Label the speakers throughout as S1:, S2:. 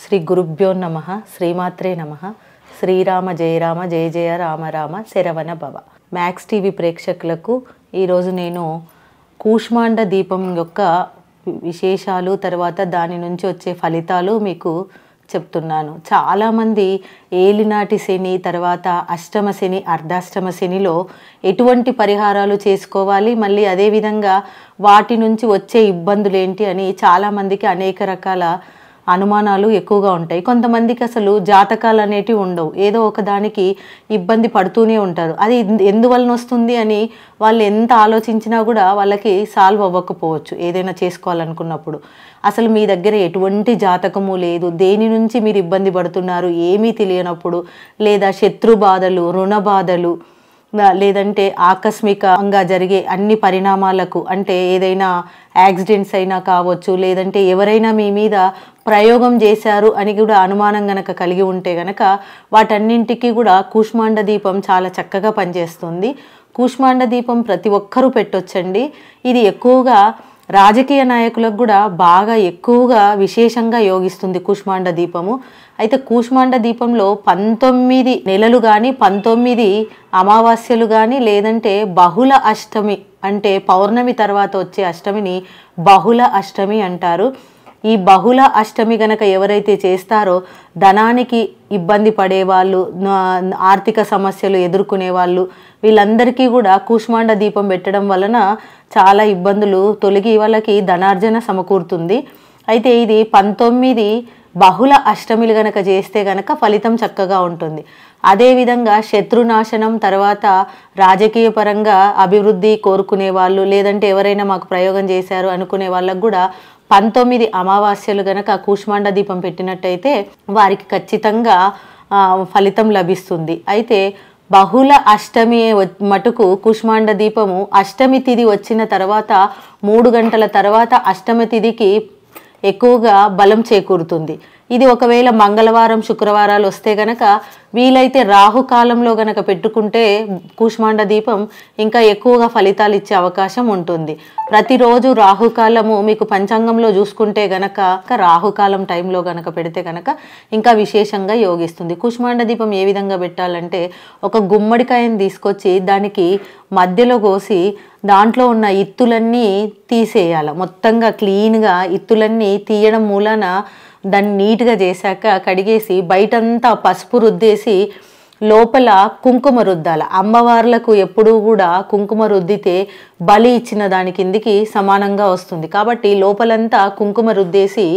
S1: శ్రీ గురుభ్యో నమః శ్రీమాత్రే నమః శ్రీరామ జయ రామ జయ జయ రామ రామ శరవణ భవ. మ్యాక్స్ టీవీ ప్రేక్షకులకు ఈరోజు నేను కూష్మాండ దీపం యొక్క విశేషాలు తర్వాత దాని నుంచి వచ్చే ఫలితాలు మీకు చెప్తున్నాను. చాలామంది ఏలినాటి శని తర్వాత అష్టమ శని అర్ధాష్టమ శనిలో ఎటువంటి పరిహారాలు చేసుకోవాలి, మళ్ళీ అదేవిధంగా వాటి నుంచి వచ్చే ఇబ్బందులు ఏంటి అని చాలామందికి అనేక రకాల అనుమానాలు ఎక్కువగా ఉంటాయి. కొంతమందికి అసలు జాతకాలు అనేటివి ఉండవు, ఏదో ఒకదానికి ఇబ్బంది పడుతూనే ఉంటారు. అది ఎందువలన వస్తుంది అని వాళ్ళు ఎంత ఆలోచించినా కూడా వాళ్ళకి సాల్వ్ అవ్వకపోవచ్చు. ఏదైనా చేసుకోవాలనుకున్నప్పుడు అసలు మీ దగ్గర ఎటువంటి జాతకము లేదు, దేని నుంచి మీరు ఇబ్బంది పడుతున్నారు ఏమీ తెలియనప్పుడు, లేదా శత్రు బాధలు, రుణ బాధలు, లేదంటే ఆకస్మికంగా జరిగే అన్ని పరిణామాలకు, అంటే ఏదైనా యాక్సిడెంట్స్ అయినా కావచ్చు, లేదంటే ఎవరైనా మీ మీద ప్రయోగం చేశారు అని కూడా అనుమానం గనక కలిగి ఉంటే గనక వాటన్నింటికి కూడా కూష్మాండ దీపం చాలా చక్కగా పనిచేస్తుంది. కూష్మాండ దీపం ప్రతి ఒక్కరూ పెట్టొచ్చండి. ఇది ఎక్కువగా రాజకీయ నాయకులకు కూడా బాగా ఎక్కువగా విశేషంగా యోగిస్తుంది కూష్మాండ దీపము. అయితే కూష్మాండ దీపంలో 19 నెలలు కానీ 19 అమావాస్యలు కానీ లేదంటే బహుళ అష్టమి అంటే పౌర్ణమి తర్వాత వచ్చే అష్టమిని బహుళ అష్టమి అంటారు. ఈ బహుళ అష్టమి గనక ఎవరైతే చేస్తారో ధనానికి ఇబ్బంది పడేవాళ్ళు, ఆర్థిక సమస్యలు ఎదుర్కొనే వాళ్ళు, వీళ్ళందరికీ కూడా కూష్మాండ దీపం పెట్టడం వలన చాలా ఇబ్బందులు తొలగి వాళ్ళకి ధనార్జన సమకూరుతుంది. అయితే ఇది 19 బహుళ అష్టమిలు గనక చేస్తే గనక ఫలితం చక్కగా ఉంటుంది. అదేవిధంగా శత్రునాశనం తర్వాత రాజకీయ పరంగా అభివృద్ధి కోరుకునే వాళ్ళు, లేదంటే ఎవరైనా మాకు ప్రయోగం చేశారు అనుకునే వాళ్ళకు కూడా 19 అమావాస్యలు గనక కూష్మాండ దీపం పెట్టినట్టయితే వారికి ఖచ్చితంగా ఫలితం లభిస్తుంది. అయితే బహుళ అష్టమి మటుకు కూష్మాండ దీపము అష్టమి తిథి వచ్చిన తర్వాత 3 గంటల తర్వాత అష్టమి తిథికి ఎక్కువగా బలం చేకూరుతుంది. ఇది ఒకవేళ మంగళవారం శుక్రవారాలు వస్తే గనక వీలైతే రాహుకాలంలో గనక పెట్టుకుంటే కూష్మాండ దీపం ఇంకా ఎక్కువగా ఫలితాలు ఇచ్చే అవకాశం ఉంటుంది. ప్రతిరోజు రాహుకాలము మీకు పంచాంగంలో చూసుకుంటే గనక రాహుకాలం టైంలో గనక పెడితే గనక ఇంకా విశేషంగా యోగిస్తుంది. కూష్మాండ దీపం ఏ విధంగా పెట్టాలంటే ఒక గుమ్మడికాయని తీసుకొచ్చి దానికి మధ్యలో కోసి దాంట్లో ఉన్న ఇత్తులన్నీ తీసేయాలి. మొత్తంగా క్లీన్గా ఇత్తులన్నీ తీయడం మూలన దాన్ని నీట్గా చేశాక కడిగేసి బయటంతా పసుపు రుద్దేసి లోపల కుంకుమ రుద్దాల. అమ్మవార్లకు ఎప్పుడూ కూడా కుంకుమ రుద్దితే బలి ఇచ్చిన దాని కిందికి సమానంగా వస్తుంది. కాబట్టి లోపలంతా కుంకుమ రుద్దేసి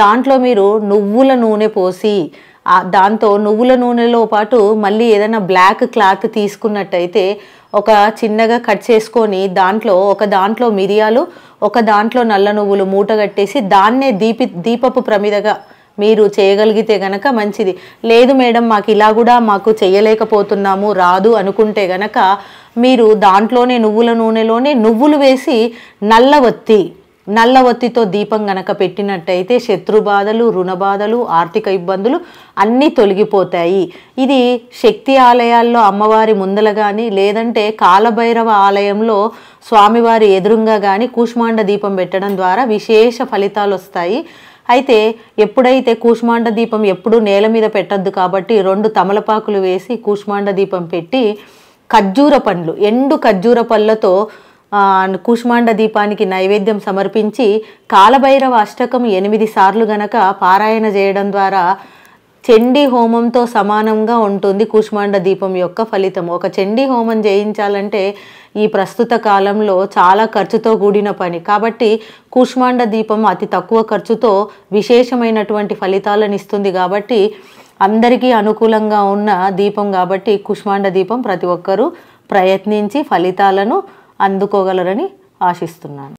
S1: దాంట్లో మీరు నువ్వుల నూనె పోసి దాంతో నువ్వుల నూనెలో పాటు మళ్ళీ ఏదైనా బ్లాక్ క్లాత్ తీసుకున్నట్టయితే ఒక చిన్నగా కట్ చేసుకొని ఒక దాంట్లో మిరియాలు, ఒక దాంట్లో నల్ల నువ్వులు మూట కట్టేసి దాన్నే దీపపు ప్రమిదగా మీరు చేయగలిగితే గనక మంచిది. లేదు మేడం మాకు ఇలా కూడా మాకు చేయలేకపోతున్నాము రాదు అనుకుంటే గనక మీరు దాంట్లోనే నువ్వుల నూనెలోనే నువ్వులు వేసి నల్ల ఒత్తితో దీపం గనక పెట్టినట్టయితే శత్రు బాధలు, రుణ బాధలు, ఆర్థిక ఇబ్బందులు అన్నీ తొలగిపోతాయి. ఇది శక్తి ఆలయాల్లో అమ్మవారి ముందల కానీ లేదంటే కాలభైరవ ఆలయంలో స్వామివారి ఎదురుగా కానీ కూష్మాండ దీపం పెట్టడం ద్వారా విశేష ఫలితాలు వస్తాయి. అయితే ఎప్పుడైతే కూష్మాండ దీపం ఎప్పుడు నేల మీద పెట్టద్దు కాబట్టి 2 తమలపాకులు వేసి కూష్మాండ దీపం పెట్టి ఖర్జూర పండ్లు, ఎండు ఖర్జూర పళ్ళతో కూష్మాండ దీపానికి నైవేద్యం సమర్పించి కాలభైరవ అష్టకం 8 సార్లు గనక పారాయణ చేయడం ద్వారా చండీ హోమంతో సమానంగా ఉంటుంది కూష్మాండ దీపం యొక్క ఫలితం. ఒక చండీ హోమం చేయించాలంటే ఈ ప్రస్తుత కాలంలో చాలా ఖర్చుతో కూడిన పని. కాబట్టి కూష్మాండ దీపం అతి తక్కువ ఖర్చుతో విశేషమైనటువంటి ఫలితాలను ఇస్తుంది. కాబట్టి అందరికీ అనుకూలంగా ఉన్న దీపం కాబట్టి కూష్మాండ దీపం ప్రతి ఒక్కరూ ప్రయత్నించి ఫలితాలను అందుకోగలరని ఆశిస్తున్నాను.